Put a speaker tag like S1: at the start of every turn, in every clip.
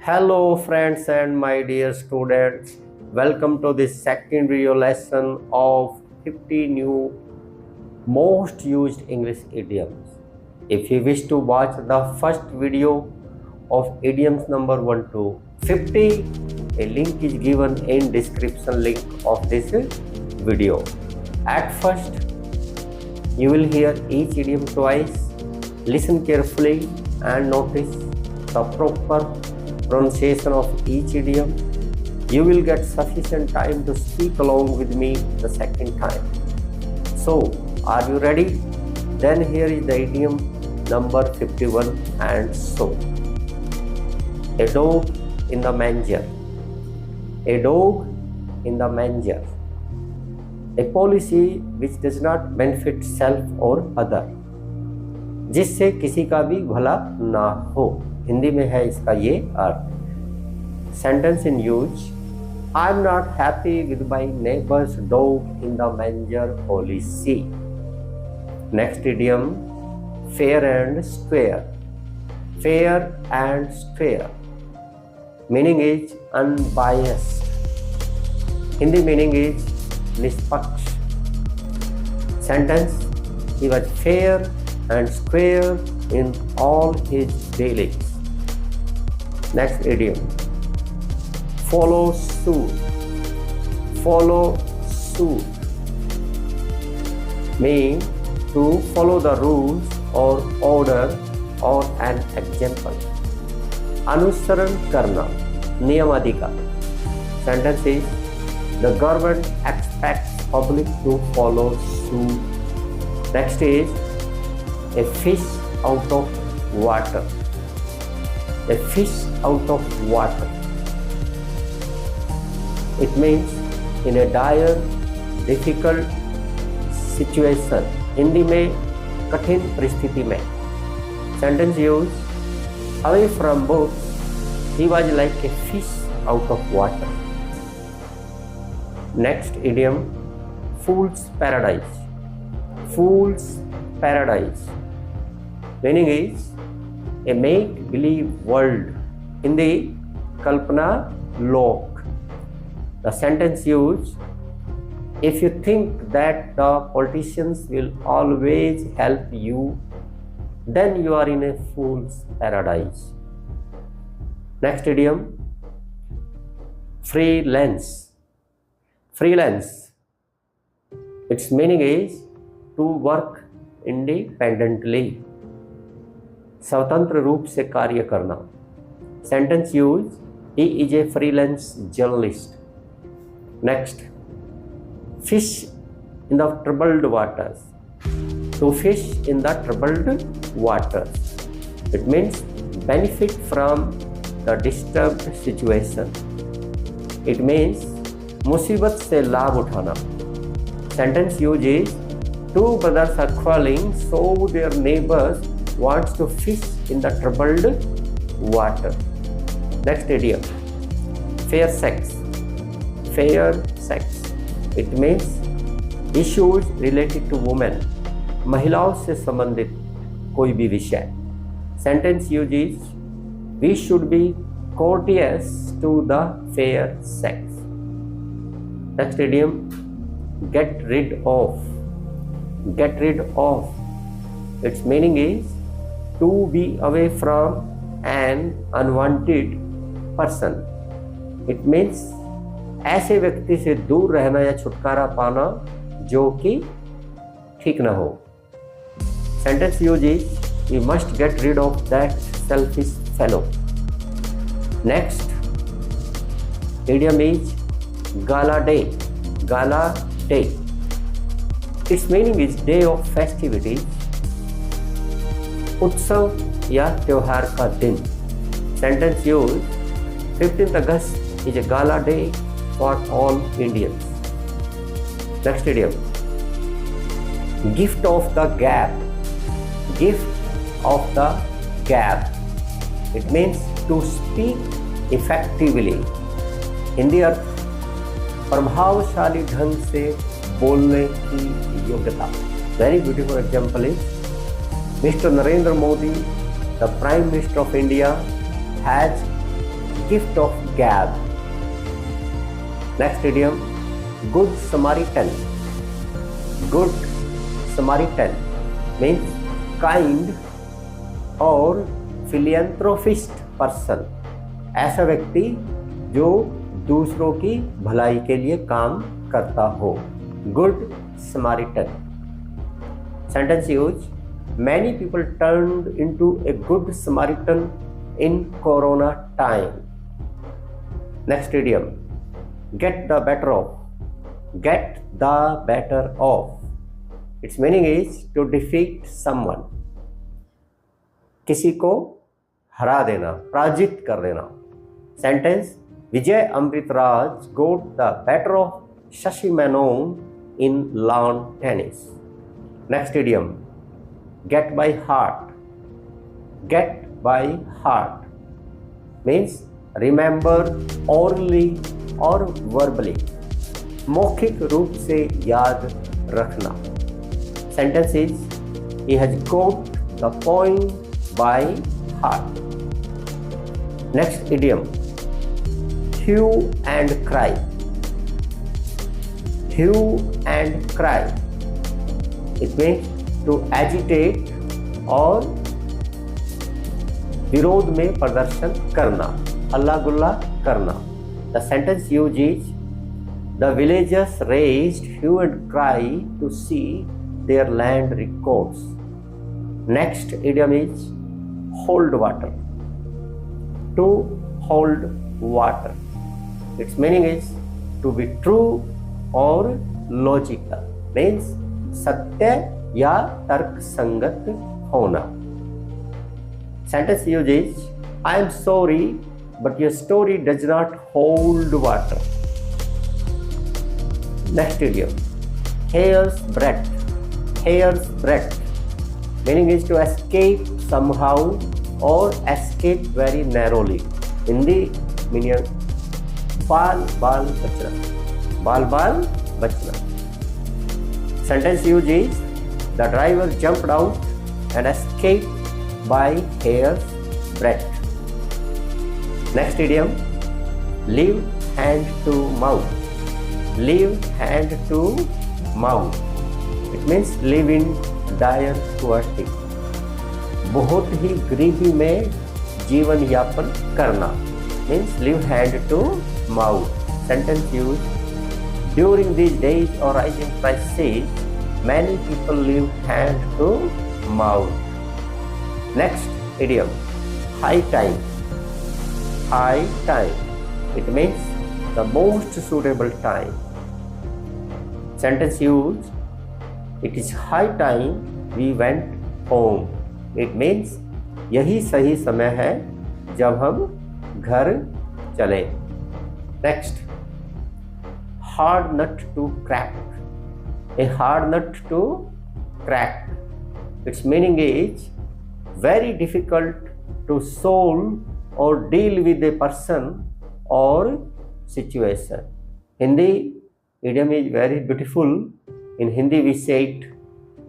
S1: Hello friends and my dear students, welcome to this second video lesson of 50 new most used English idioms. If you wish to watch the first video of idioms number 1 to 50, a link is given in description link of this video. At first, you will hear each idiom twice. Listen carefully and notice the proper pronunciation of each idiom. You will get sufficient time to speak along with me the second time. So, are you ready? Then here is the idiom number 51 and so. A dog in the manger. A dog in the manger. A policy which does not benefit self or other. जिससे किसी का भी भला ना हो, हिंदी में है इसका ये अर्थ. Sentence in use. I am not happy with my neighbour's dog in the manger policy. Next idiom fair and square. Fair and square meaning is unbiased. Hindi meaning is निष्पक्ष. Sentence he was fair and square in all his dealings. Next idiom. Follow suit. Follow suit mean to follow the rules or order or an example. अनुसरण करना, नियमादि का. Sentence is the government expects public to follow suit. Next is a fish out of water. A fish out of water. It means in a dire, difficult situation. Hindi में कठिन परिस्थिति में. Sentence used away from boats. He was like a fish out of water. Next idiom, fool's paradise. Fool's paradise. Meaning is a make-believe world. Hindi kalpana lok. The sentence used, if you think that the politicians will always help you, then you are in a fool's paradise. Next idiom, freelance. Freelance. Its meaning is to work independently. स्वतंत्र रूप से कार्य करना. Sentence use, he is a freelance journalist. Next, fish in the troubled waters. To fish in the troubled waters. It means benefit from the disturbed situation. It means मुसीबत से लाभ उठाना. Sentence use is, two brothers are quarreling, so their neighbors wants to fish in the troubled water. Next idiom, fair sex. Fair sex. It means issues related to women. महिलाओं से संबंधित कोई भी विषय. Sentence use is, we should be courteous to the fair sex. Next idiom, get rid of. Get rid of. Its meaning is to be away from an unwanted person. It means ऐसे व्यक्ति से दूर रहना या छुटकारा पाना जो कि ठीक ना हो. Sentence use is, you must get rid of that selfish fellow. Next idiom is gala day. Gala day. Its meaning is day of festivity. उत्सव या त्योहार का दिन. Sentence used, 15th August is a gala day for all Indians. Next idiom, gift of the gab. Gift of the gab. It means to speak effectively. Hindi अर्थ, प्रभावशाली ढंग से बोलने की योग्यता. Very beautiful example is Mr. Narendra Modi, the Prime Minister of India, has gift of gab. Next idiom, good Samaritan. Good Samaritan means kind और philanthropist person. ऐसा व्यक्ति जो दूसरों की भलाई के लिए काम करता हो. Good Samaritan. Sentence use, many people turned into a good Samaritan in Corona time. Next idiom, get the better of. Get the better of. Its meaning is to defeat someone. किसी को हरा देना, पराजित कर देना. Sentence, Vijay Amritraj got the better of Shashi Menon in lawn tennis. Next idiom, get by heart. Get by heart means remember orally or verbally. मौखिक रूप से याद रखना. Sentence is, he has got the point by heart. Next idiom, hue and cry. Hue and cry. It means to agitate और विरोध में प्रदर्शन करना, हल्ला गुल्ला करना. The sentence used is, the villagers raised hue and cry to see their land records. Next idiom is hold water. To hold water. Its meaning is to be true or logical. Means सत्य या तर्क संगत होना. Sentence used is, I am sorry, but your story does not hold water. Next idiom, hair's breadth. Hair's breadth meaning is to escape somehow or escape very narrowly. Hindi meaning बाल बाल बचना. बाल बाल बचना. Sentence used is, the driver jumped out and escaped by hair's breadth. Next idiom, live hand to mouth. Live hand to mouth. It means live in dire poverty. बहुत ही गरीबी में जीवन यापन करना. Means live hand to mouth. Sentence used, during these days of rising prices, many people live hand to mouth. Next idiom, high time. High time. It means the most suitable time. Sentence used, it is high time we went home. It means यही सही समय है जब हम घर चले. Next, hard nut to crack. A hard nut to crack. Its meaning is very difficult to solve or deal with a person or situation. Hindi idiom is very beautiful. In Hindi we say it,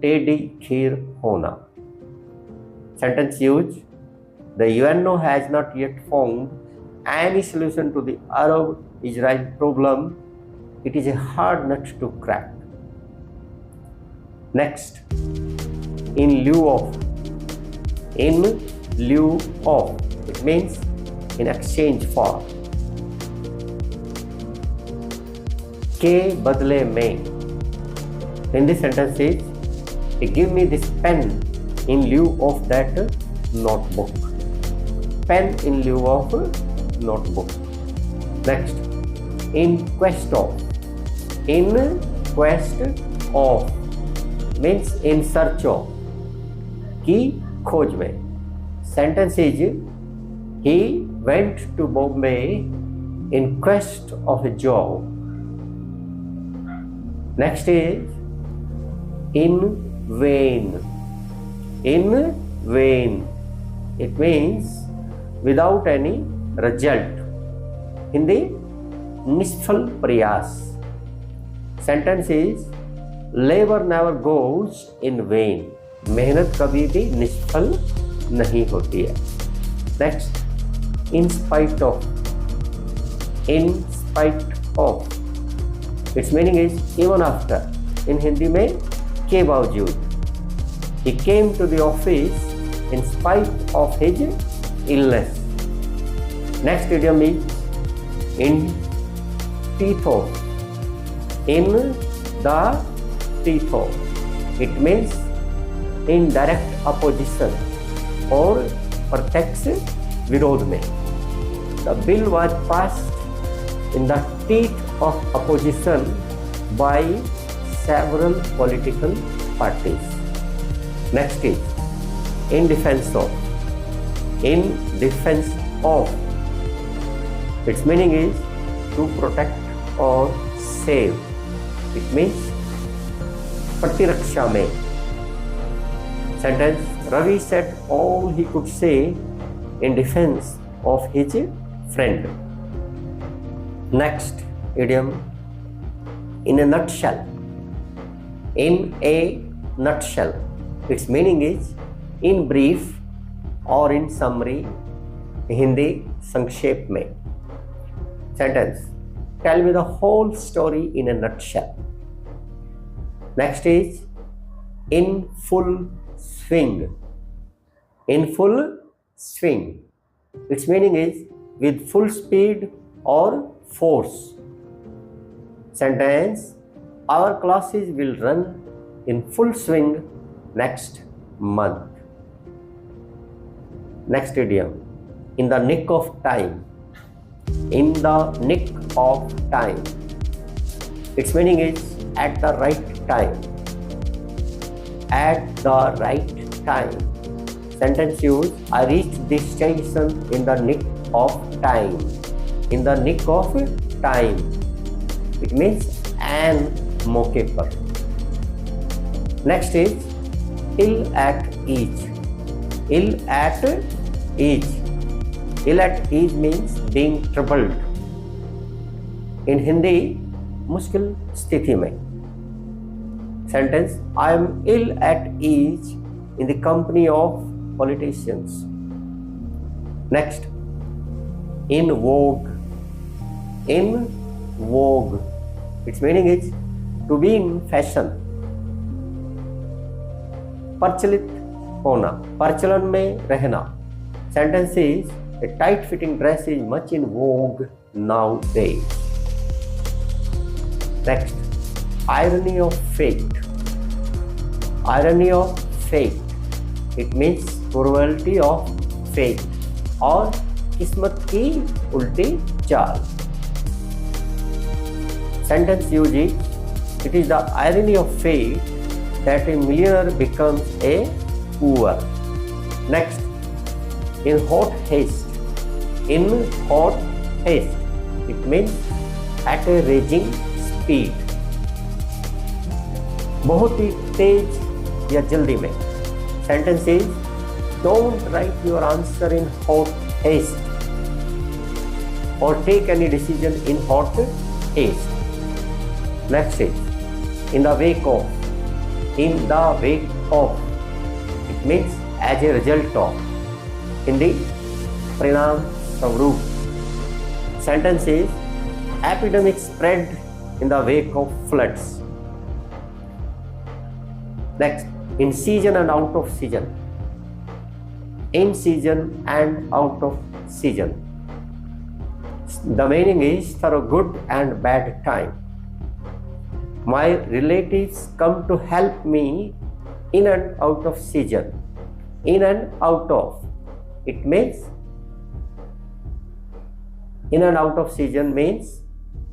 S1: टेढ़ी खीर होना. Sentence used, the UNO has not yet found any solution to the Arab-Israel problem. It is a hard nut to crack. Next, in lieu of. In lieu of. It means in exchange for. के बदले में. Hindi sentence is, give me this pen in lieu of that notebook. Pen in lieu of notebook. Next, in quest of. In quest of means in search of. की खोज में. Sentence is, he went to Bombay in quest of a job. Next is in vain. In vain. It means without any result. Hindi निष्फल प्रयास. Sentence is, labor never goes in vain. मेहनत कभी भी निष्फल नहीं होती है. Next, in spite of. in spite of. Its meaning is even after. In Hindi में के बावजूद. He came to the office in spite of his illness. Next idiom is in teeth of. In the teeth of. It means in direct opposition और प्रत्यक्ष विरोध में. The bill was passed in the teeth of opposition by several political parties. Next is in defense of. In defense of. Its meaning is to protect or save. It means प्रतिरक्षा में. Sentence: Ravi said all he could say in defense of his friend. Next idiom, in a nutshell. In a nutshell. Its meaning is in brief or in summary. Hindi संक्षेप में. Sentence: Tell me the whole story in a nutshell. Next is in full swing. In full swing. Its meaning is with full speed or force. Sentence: Our classes will run in full swing next month. Next idiom, in the nick of time. In the nick of time. Its meaning is at the right time. At the right time. Sentence use: I reached this station in the nick of time. In the nick of time. It means an मौके पर. Next is ill at ease. Ill at ease. Ill at ease means being troubled. In Hindi मुश्किल स्थिति में. Sentence: I am ill at ease in the company of politicians. Next, in vogue. In vogue. Its meaning is to be in fashion. प्रचलित होना, प्रचलन में रहना. Sentence is: a tight-fitting dress is much in vogue nowadays. Next, irony of fate. Irony of fate. It means cruelty of fate और किस्मत की उल्टी चाल. Sentence use is: it is the irony of fate that a millionaire becomes a poor. Next, in hot haste. In hot haste. It means at a raging speed. बहुत ही तेज या जल्दी में. Sentence is: don't write your answer in hot haste or take any decision in hot haste. Next is in the wake of. In the wake of. It means as a result of. Hindi परिणाम स्वरूप. Sentence is: epidemic spread in the wake of floods. Next, in season and out of season. In season and out of season. The meaning is for a good and bad time. My relatives come to help me in and out of season. In and out of. It means in and out of season means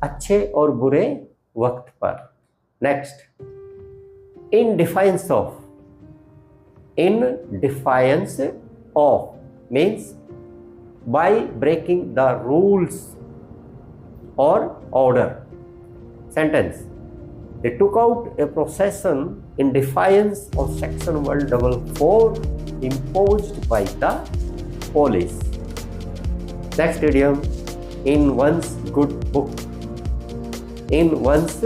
S1: अच्छे और बुरे वक्त पर. Next, in defiance of. In defiance of means by breaking the rules or order. Sentence: they took out a procession in defiance of section 144 imposed by the police. Next idiom, in one's good book. In one's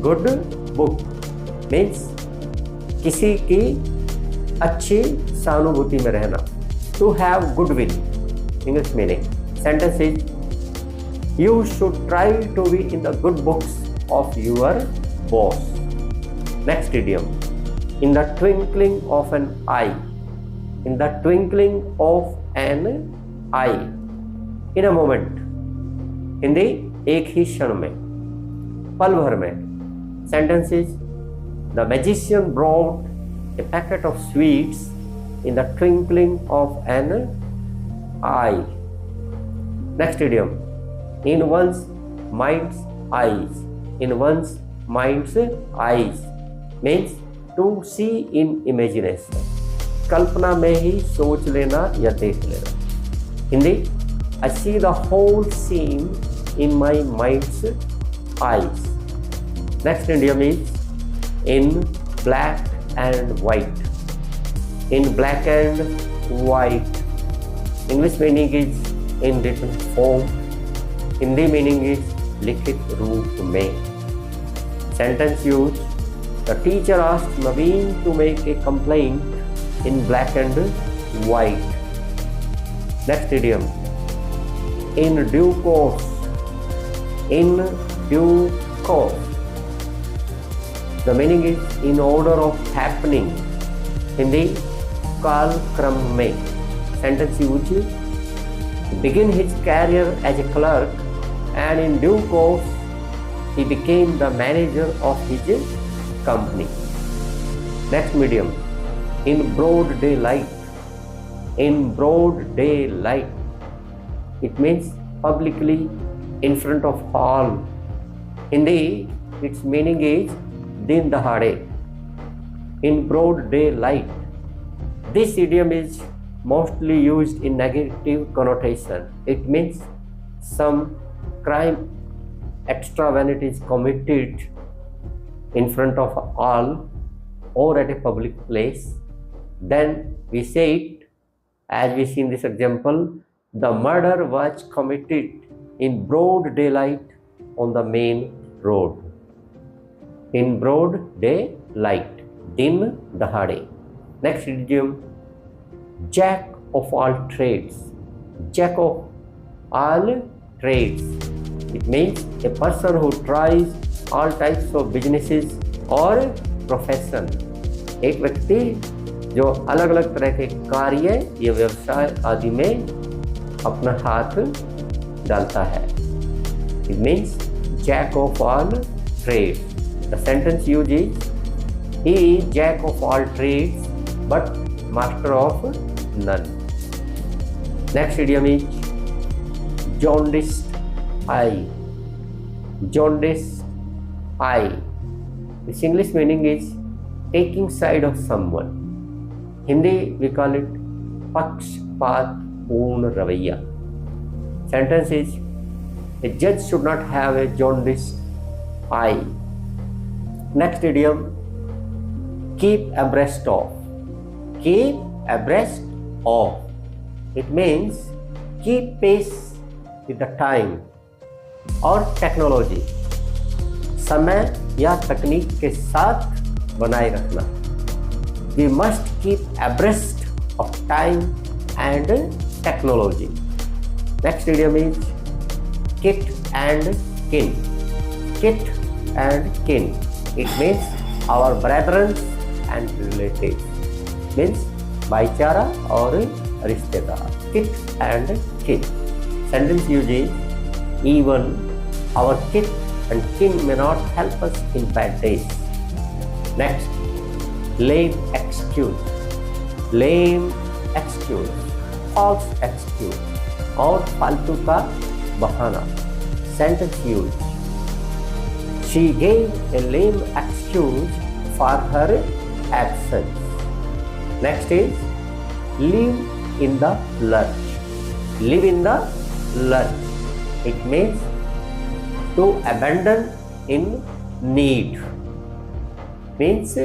S1: good book means किसी की अच्छी सहानुभूति में रहना. To have goodwill. English meaning. Sentence is: You should try to be in the good books of your boss. Next idiom. In the twinkling of an eye. In the twinkling of an eye. In a moment. Hindi एक ही क्षण में, पल भर में. Sentences. The magician brought a packet of sweets in the twinkling of an eye. Next idiom. In one's mind's eyes. In one's mind's eyes means to see in imagination. कल्पना में ही सोच लेना या देख लेना. Hindi. I see the whole scene in my mind's eyes. Next idiom is in black and white. In black and white. English meaning is in written form. Hindi meaning is लिखित रूप में. Sentence used. The teacher asked Naveen to make a complaint in black and white. Next idiom. In due course. In due course. The meaning is in order of happening. Hindi काल क्रम में. Sentence used. Begin his career as a clerk and in due course he became the manager of his company. Next medium. In broad daylight. In broad daylight. It means publicly in front of all. Hindi, its meaning is din dahade. In broad daylight. This idiom is mostly used in negative connotation. It means some crime extra when it is committed in front of all or at a public place. Then we say it, as we see in this example, the murder was committed in broad daylight on the main road. In broad daylight, din dahade. Next idiom, jack of all trades. Jack of all trades. It means a person who tries all types of businesses or profession. एक व्यक्ति जो अलग अलग तरह के कार्य या व्यवसाय आदि में अपना हाथ डालता है. It means jack of all trades. The sentence used is he is jack of all trades but master of none. Next idiom is jaundiced eye. Jaundiced eye. Its English meaning is taking side of someone. Hindi we call it pakshpat पूर्ण रवैया. Sentence is a judge should not have a jaundiced eye. Next idiom, keep abreast of. Keep abreast of. It means keep pace with the time और technology. समय या तकनीक के साथ बनाए रखना. We must keep abreast of time and technology. Next idiom is kith and kin. Kith and kin. It means our brethren and relatives. Means भाईचारा और रिश्तेदार. Kith and kin. Sentence used is even our kith and kin may not help us in bad days. Next, lame excuse. Lame excuse. False excuse और फालतू का बहाना. Sentence used. She gave a lame excuse for her absence. Next is live in the lurch. Live in the lurch. It means to abandon in need. Means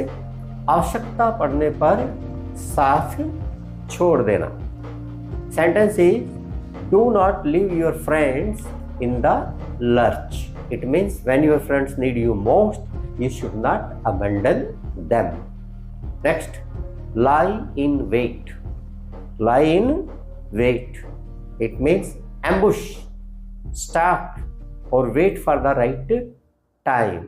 S1: आवश्यकता पड़ने पर साथ छोड़ देना. Sentence is do not leave your friends in the lurch. It means when your friends need you most, you should not abandon them. Next, lie in wait. Lie in wait. It means ambush. start or wait for the right time.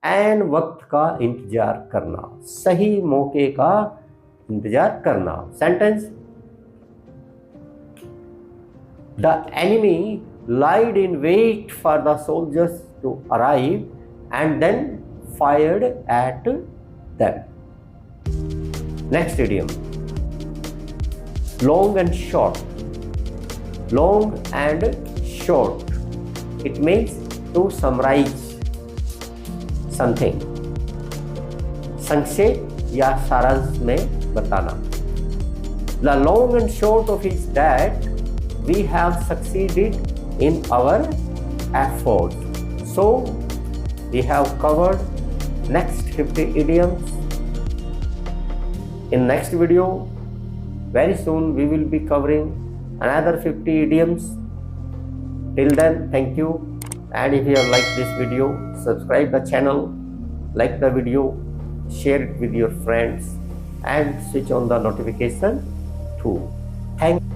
S1: एन वक्त का इंतजार करना, सही मौके का इंतजार करना. Sentence, the enemy lied in wait for the soldiers to arrive and then fired at them. Next idiom, long and short. Long and short, it means to summarize something. संक्षेप या सारांश में बताना. The long and short of is that we have succeeded in our efforts. So we have covered next 50 idioms. In next video, very soon we will be covering another 50 idioms. Till then, thank you. And if you have liked this video, subscribe the channel, like the video, share it with your friends, and switch on the notification too. Thank you.